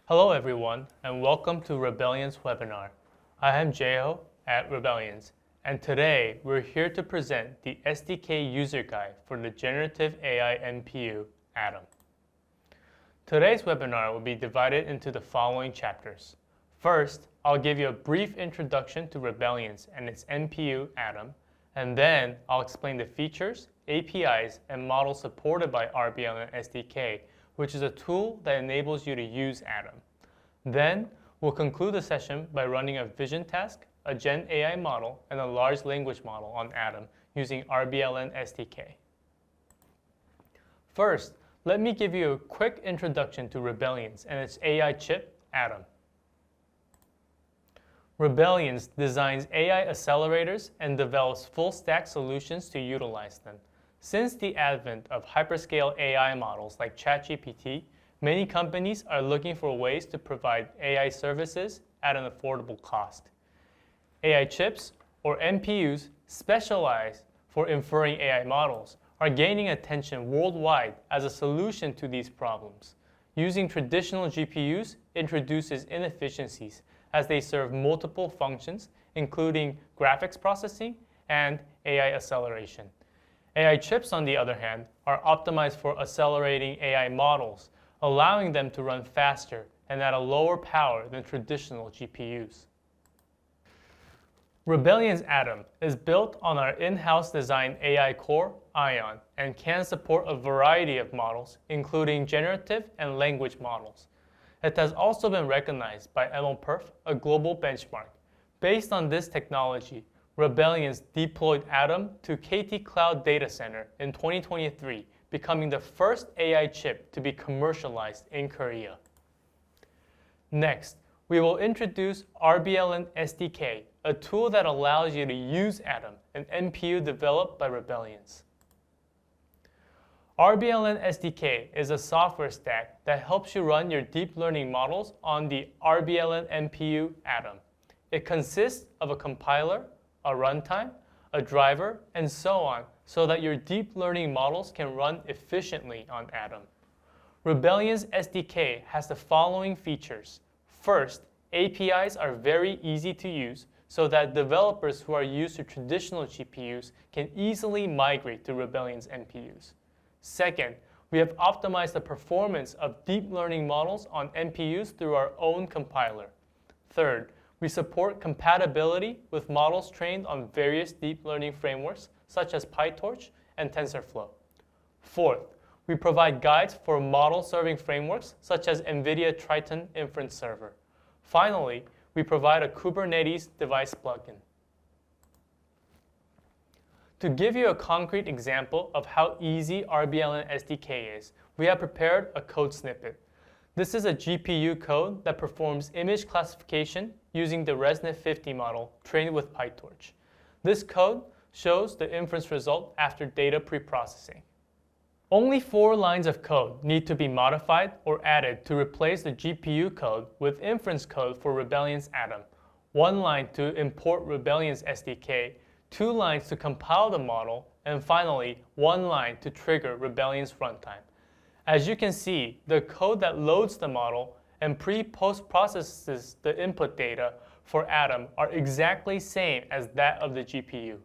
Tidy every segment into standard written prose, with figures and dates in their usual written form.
Hello everyone, and welcome to Rebellion's webinar. I am Jeho at Rebellions, and today we're here to present the SDK user guide for the Generative AI NPU, Atom. Today's webinar will be divided into the following chapters. First, I'll give you a brief introduction to Rebellions and its NPU, Atom, and then I'll explain the features, APIs, and models supported by RBLN SDK, which is a tool that enables you to use Atom. Then, we'll conclude the session by running a vision task, a Gen AI model, and a large language model on Atom using RBLN SDK. First, let me give you a quick introduction to Rebellions and its AI chip, Atom. Rebellions designs AI accelerators and develops full-stack solutions to utilize them. Since the advent of hyperscale AI models like ChatGPT, many companies are looking for ways to provide AI services at an affordable cost. AI chips, or NPUs, specialized for inferring AI models, are gaining attention worldwide as a solution to these problems. Using traditional GPUs introduces inefficiencies as they serve multiple functions, including graphics processing and AI acceleration. AI chips, on the other hand, are optimized for accelerating AI models, allowing them to run faster and at a lower power than traditional GPUs. Rebellion's Atom is built on our in-house designed AI core, Ion, and can support a variety of models, including generative and language models. It has also been recognized by MLPerf, a global benchmark. Based on this technology, Rebellions deployed Atom to KT Cloud Data Center in 2023, becoming the first AI chip to be commercialized in Korea. Next, we will introduce RBLN SDK, a tool that allows you to use Atom, an NPU developed by Rebellions. RBLN SDK is a software stack that helps you run your deep learning models on the RBLN NPU Atom. It consists of a compiler, a runtime, a driver, and so on, so that your deep learning models can run efficiently on Atom. Rebellion's SDK has the following features. First, APIs are very easy to use so that developers who are used to traditional GPUs can easily migrate to Rebellion's NPUs. Second, we have optimized the performance of deep learning models on NPUs through our own compiler. Third, we support compatibility with models trained on various deep learning frameworks such as PyTorch and TensorFlow. Fourth, we provide guides for model-serving frameworks such as NVIDIA Triton Inference Server. Finally, we provide a Kubernetes device plugin. To give you a concrete example of how easy RBLN SDK is, we have prepared a code snippet. This is a GPU code that performs image classification using the ResNet 50 model trained with PyTorch. This code shows the inference result after data preprocessing. Only 4 lines of code need to be modified or added to replace the GPU code with inference code for Rebellion's Atom. 1 line to import Rebellion's SDK, 2 lines to compile the model, and finally 1 line to trigger Rebellion's runtime. As you can see, the code that loads the model and pre-post processes the input data for Atom are exactly same as that of the GPU.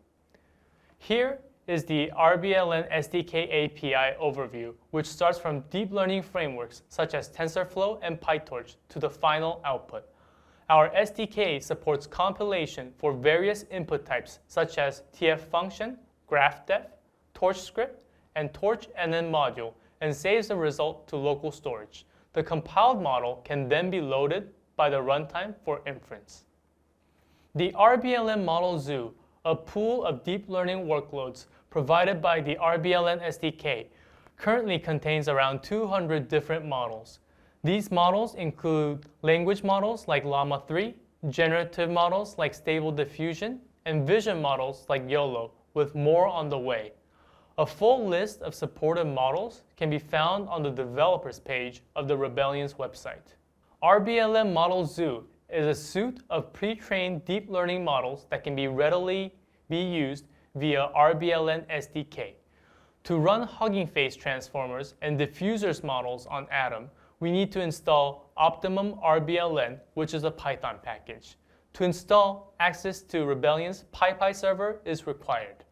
Here is the RBLN SDK API overview, which starts from deep learning frameworks such as TensorFlow and PyTorch to the final output. Our SDK supports compilation for various input types such as TF function, GraphDef, TorchScript, and TorchNN module, and saves the result to local storage. The compiled model can then be loaded by the runtime for inference. The RBLN Model Zoo, a pool of deep learning workloads provided by the RBLN SDK, currently contains around 200 different models. These models include language models like Llama 3, generative models like Stable Diffusion, and vision models like YOLO, with more on the way. A full list of supported models can be found on the developers page of the Rebellion's website. RBLN Model Zoo is a suite of pre-trained deep learning models that can be readily be used via RBLN SDK. To run Hugging Face transformers and diffusers models on Atom, we need to install Optimum RBLN, which is a Python package. To install, access to Rebellion's PyPy server is required.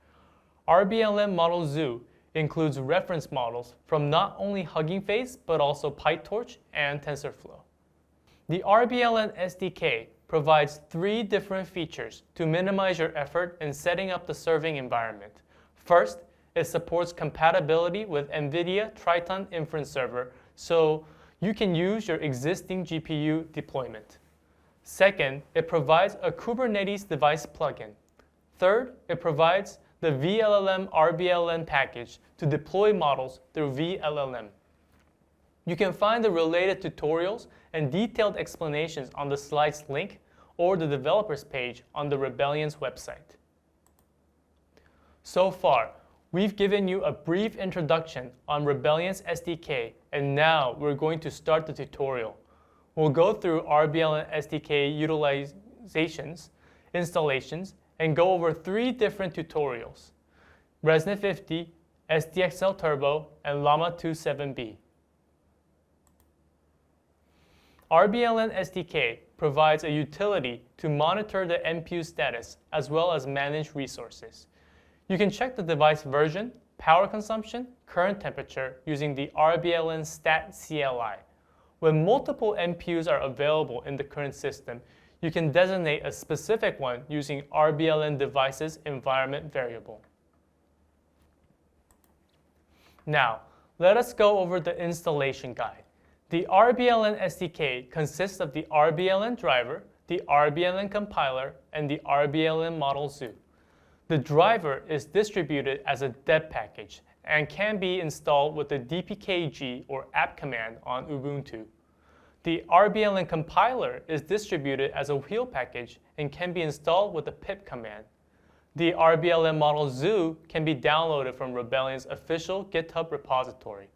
RBLN Model Zoo includes reference models from not only Hugging Face, but also PyTorch and TensorFlow. The RBLN SDK provides 3 different features to minimize your effort in setting up the serving environment. First, it supports compatibility with NVIDIA Triton Inference Server, so you can use your existing GPU deployment. Second, it provides a Kubernetes device plugin. Third, it provides the VLLM RBLN package to deploy models through VLLM. You can find the related tutorials and detailed explanations on the slides link or the developers page on the Rebellion's website. So far, we've given you a brief introduction on Rebellion's SDK, and now we're going to start the tutorial. We'll go through RBLN SDK utilizations, installations, and go over 3 different tutorials: ResNet 50, SDXL Turbo, and Llama 2 7B. RBLN SDK provides a utility to monitor the NPU status as well as manage resources. You can check the device version, power consumption, current temperature using the RBLN Stat CLI. When multiple NPUs are available in the current system, you can designate a specific one using RBLN device's environment variable. Now, let us go over the installation guide. The RBLN SDK consists of the RBLN driver, the RBLN compiler, and the RBLN Model Zoo. The driver is distributed as a deb package and can be installed with the dpkg or app command on Ubuntu. The RBLN compiler is distributed as a wheel package and can be installed with the pip command. The RBLN Model Zoo can be downloaded from Rebellion's official GitHub repository.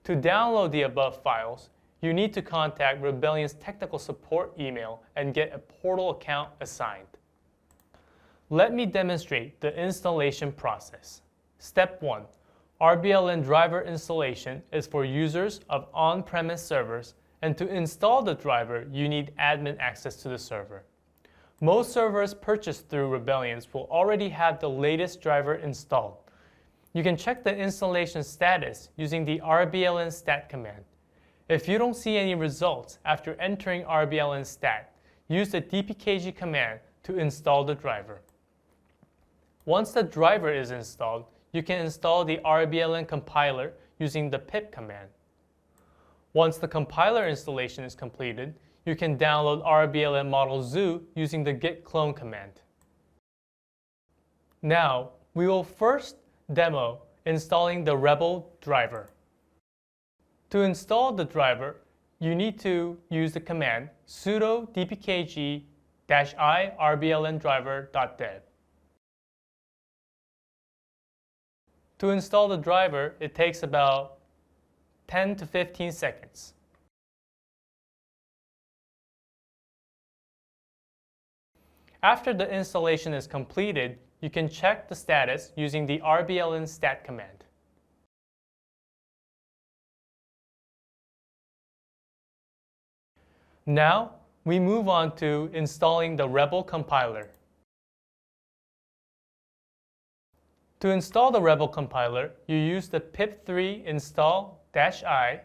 To download the above files, you need to contact Rebellion's technical support email and get a portal account assigned. Let me demonstrate the installation process. Step 1. RBLN driver installation is for users of on-premise servers, and to install the driver, you need admin access to the server. Most servers purchased through Rebellion's will already have the latest driver installed. You can check the installation status using the RBLN stat command. If you don't see any results after entering RBLN stat, use the dpkg command to install the driver. Once the driver is installed, you can install the RBLN compiler using the pip command. Once the compiler installation is completed, you can download RBLN Model Zoo using the git clone command. Now, we will first demo installing the Rebel driver. To install the driver, you need to use the command sudo dpkg-i rblndriver.deb. To install the driver, it takes about 10 to 15 seconds. After the installation is completed, you can check the status using the RBLN stat command. Now, we move on to installing the Rebel compiler. To install the Rebel compiler, you use the pip3 install-i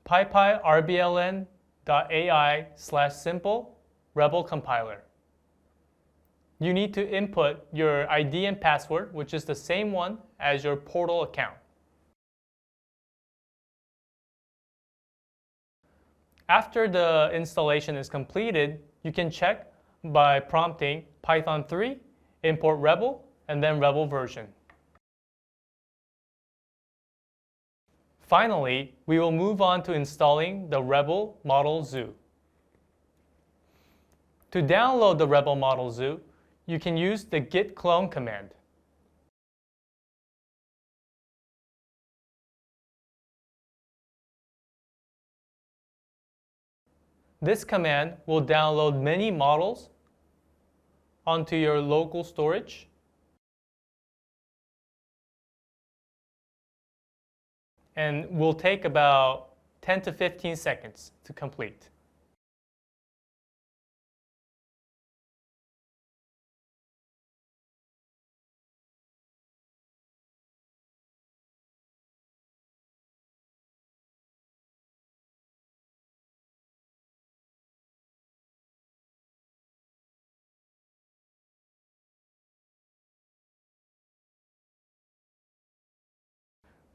pypyrbln.ai/simple Rebel compiler. You need to input your ID and password, which is the same one as your portal account. After the installation is completed, you can check by prompting Python 3, import Rebel, and then Rebel version. Finally, we will move on to installing the Rebel Model Zoo. To download the Rebel Model Zoo, you can use the git clone command. This command will download many models onto your local storage and will take about 10 to 15 seconds to complete.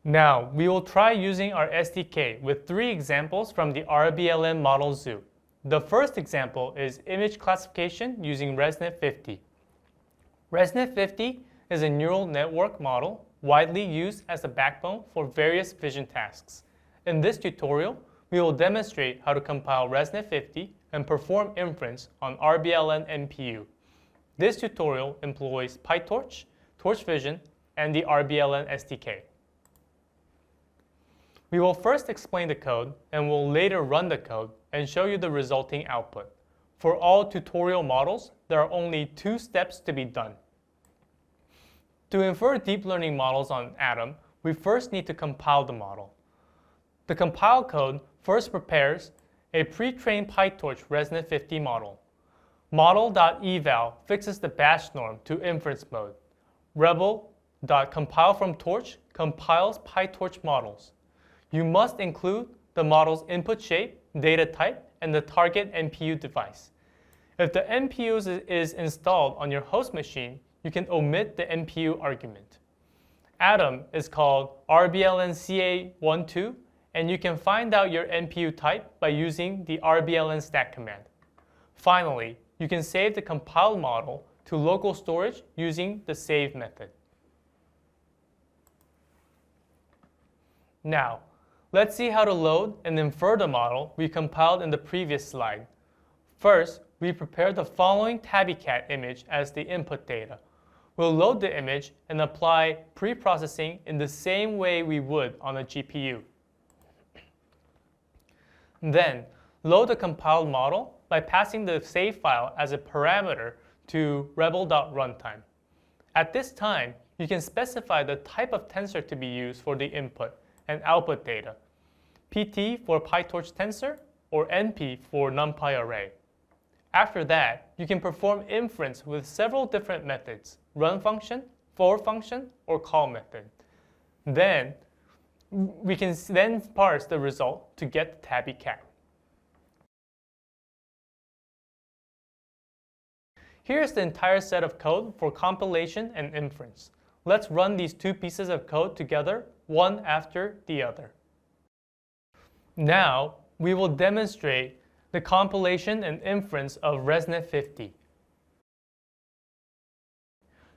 Now, we will try using our SDK with 3 examples from the RBLN model zoo. The first example is image classification using ResNet 50. ResNet 50 is a neural network model widely used as a backbone for various vision tasks. In this tutorial, we will demonstrate how to compile ResNet 50 and perform inference on RBLN NPU. This tutorial employs PyTorch, Torch Vision, and the RBLN SDK. We will first explain the code and will later run the code and show you the resulting output. For all tutorial models, there are only 2 steps to be done. To infer deep learning models on Atom, we first need to compile the model. The compile code first prepares a pre-trained PyTorch ResNet 50 model. Model.eval fixes the batch norm to inference mode. Rebel.compile from Torch compiles PyTorch models. You must include the model's input shape, data type, and the target NPU device. If the NPU is installed on your host machine, you can omit the NPU argument. Atom is called RBLN CA12, and you can find out your NPU type by using the RBLN stack command. Finally, you can save the compiled model to local storage using the save method. Now, let's see how to load and infer the model we compiled in the previous slide. First, we prepare the following tabbycat image as the input data. We'll load the image and apply pre-processing in the same way we would on a GPU. Then, load the compiled model by passing the save file as a parameter to rebel.runtime. At this time, you can specify the type of tensor to be used for the input and output data, PT for PyTorch tensor or NP for NumPy array. After that, you can perform inference with several different methods, run function, for function, or call method. Then, we can then parse the result to get the tabby cat. Here's the entire set of code for compilation and inference. Let's run these 2 pieces of code together, one after the other. Now, we will demonstrate the compilation and inference of ResNet 50.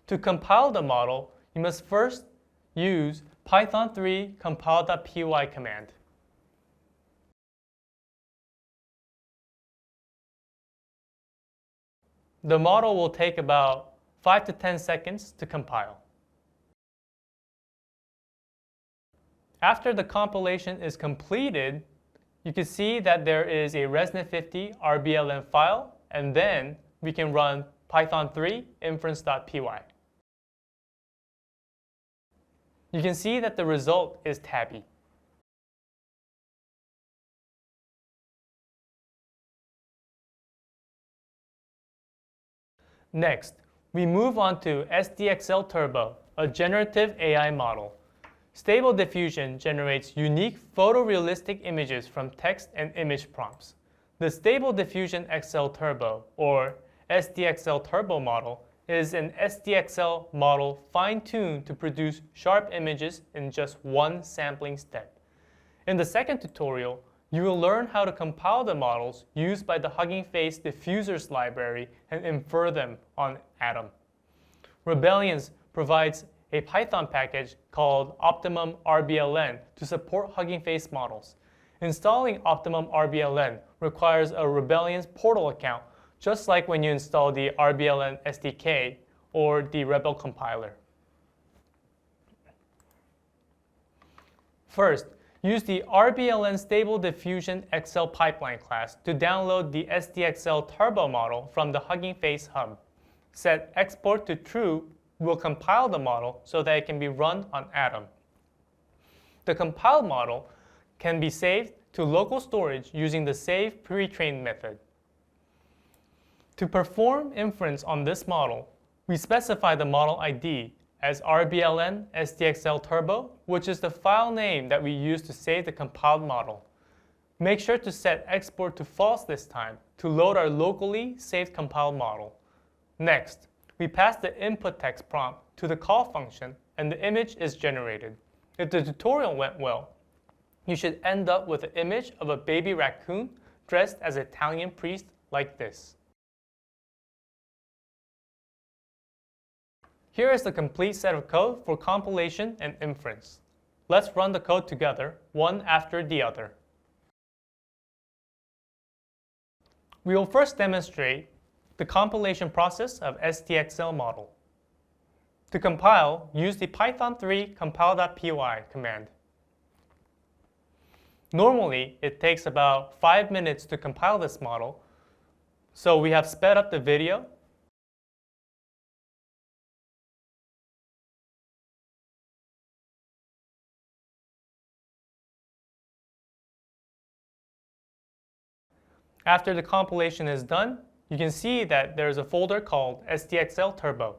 To compile the model, you must first use Python 3 compile.py command. The model will take about 5 to 10 seconds to compile. After the compilation is completed, you can see that there is a ResNet 50 RBLN file, and then we can run Python 3 inference.py. You can see that the result is tabby. Next, we move on to SDXL Turbo, a generative AI model. Stable Diffusion generates unique photorealistic images from text and image prompts. The Stable Diffusion XL Turbo, or SDXL Turbo model, is an SDXL model fine-tuned to produce sharp images in just one sampling step. In the second tutorial, you will learn how to compile the models used by the Hugging Face diffusers library and infer them on Atom. Rebellions provides a Python package called Optimum RBLN to support Hugging Face models. Installing Optimum RBLN requires a Rebellion's portal account, just like when you install the RBLN SDK or the Rebel compiler. First, use the RBLN Stable Diffusion XL pipeline class to download the SDXL Turbo model from the Hugging Face hub. Set export to true will compile the model so that it can be run on Atom. The compiled model can be saved to local storage using the save pre-trained method. To perform inference on this model, we specify the model ID as RBLN SDK Turbo, which is the file name that we use to save the compiled model. Make sure to set export to false this time to load our locally saved compiled model. Next, we pass the input text prompt to the call function and the image is generated. If the tutorial went well, you should end up with an image of a baby raccoon dressed as an Italian priest like this. Here is the complete set of code for compilation and inference. Let's run the code together, one after the other. We will first demonstrate the compilation process of SDXL model. To compile, use the Python 3 compile.py command. Normally, it takes about 5 minutes to compile this model, so we have sped up the video. After the compilation is done, you can see that there's a folder called SDXL Turbo.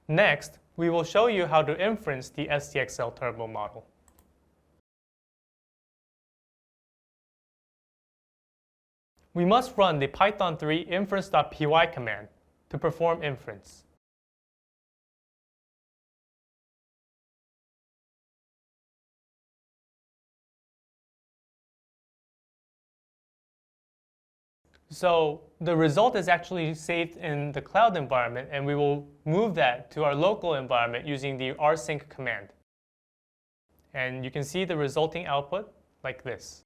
Next, we will show you how to inference the SDXL Turbo model. We must run the Python 3 inference.py command to perform inference. So the result is actually saved in the cloud environment, and we will move that to our local environment using the rsync command. And you can see the resulting output like this.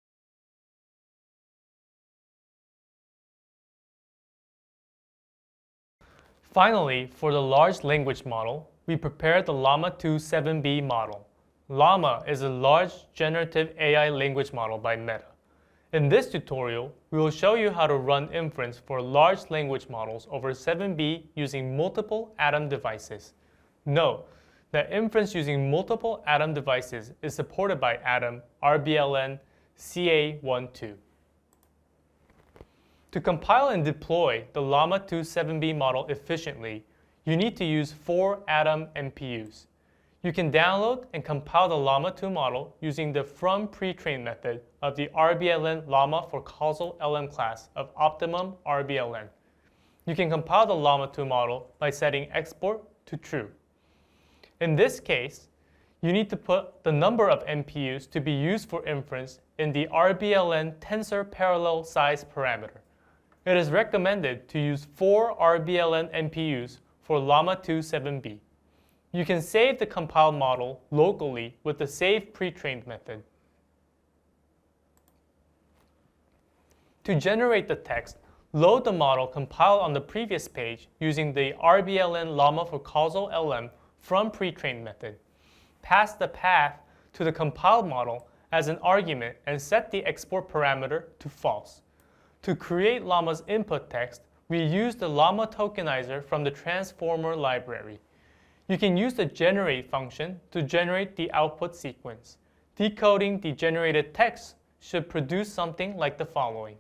Finally, for the large language model, we prepared the Llama 2 7B model. Llama is a large generative AI language model by Meta. In this tutorial, we will show you how to run inference for large language models over 7B using multiple Atom devices. Note that inference using multiple Atom devices is supported by Atom RBLN CA12. To compile and deploy the Llama 2 7B model efficiently, you need to use 4 Atom NPUs. You can download and compile the Llama 2 model using the from pre-trained method of the RBLN Llama for Causal LM class of Optimum RBLN. You can compile the Llama 2 model by setting export to true. In this case, you need to put the number of NPUs to be used for inference in the RBLN tensor parallel size parameter. It is recommended to use 4 RBLN NPUs for Llama 2 7B. You can save the compiled model locally with the save pre-trained method. To generate the text, load the model compiled on the previous page using the RBLN Llama for Causal LM from pre-trained method. Pass the path to the compiled model as an argument and set the export parameter to false. To create Llama's input text, we use the Llama tokenizer from the transformer library. You can use the generate function to generate the output sequence. Decoding the generated text should produce something like the following.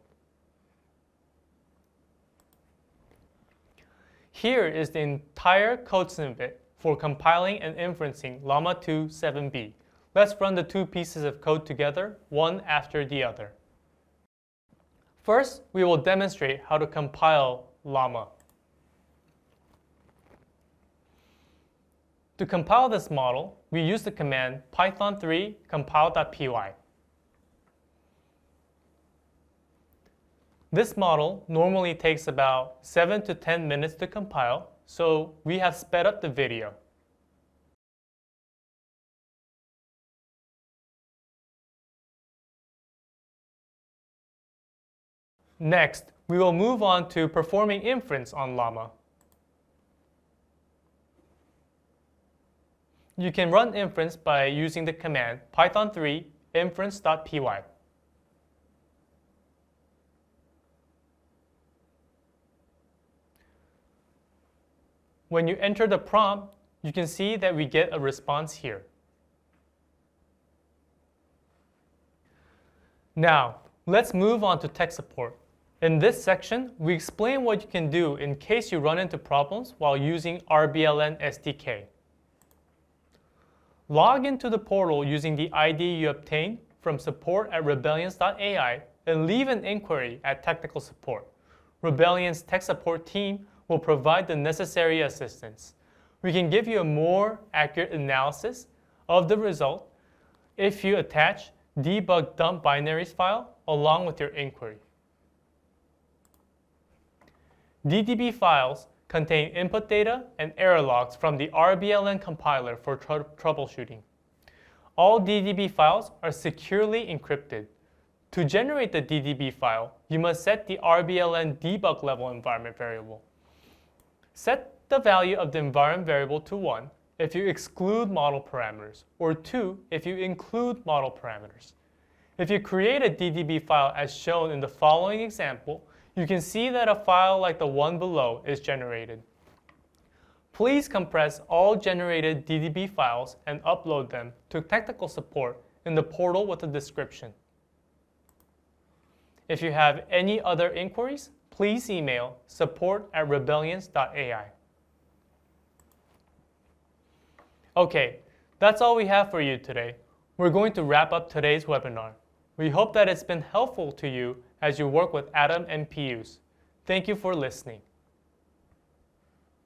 Here is the entire code snippet for compiling and inferencing Llama 2 7B. Let's run the two pieces of code together, one after the other. First, we will demonstrate how to compile Llama. To compile this model, we use the command python 3 compile.py. This model normally takes about 7 to 10 minutes to compile, so we have sped up the video. Next, we will move on to performing inference on Llama. You can run inference by using the command python 3 inference.py. When you enter the prompt, you can see that we get a response here. Now, let's move on to tech support. In this section, we explain what you can do in case you run into problems while using RBLN SDK. Log into the portal using the ID you obtained from support@rebellions.ai and leave an inquiry at technical support. Rebellion's tech support team will provide the necessary assistance. We can give you a more accurate analysis of the result if you attach debug dump binaries file along with your inquiry. DDB files contain input data and error logs from the RBLN compiler for troubleshooting. All DDB files are securely encrypted. To generate the DDB file, you must set the RBLN debug level environment variable. Set the value of the environment variable to 1 if you exclude model parameters, or 2 if you include model parameters. If you create a DDB file as shown in the following example, you can see that a file like the one below is generated. Please compress all generated DDB files and upload them to technical support in the portal with a description. If you have any other inquiries, please email support@rebellions.ai. Okay, that's all we have for you today. We're going to wrap up today's webinar. We hope that it's been helpful to you as you work with Atom NPUs. Thank you for listening.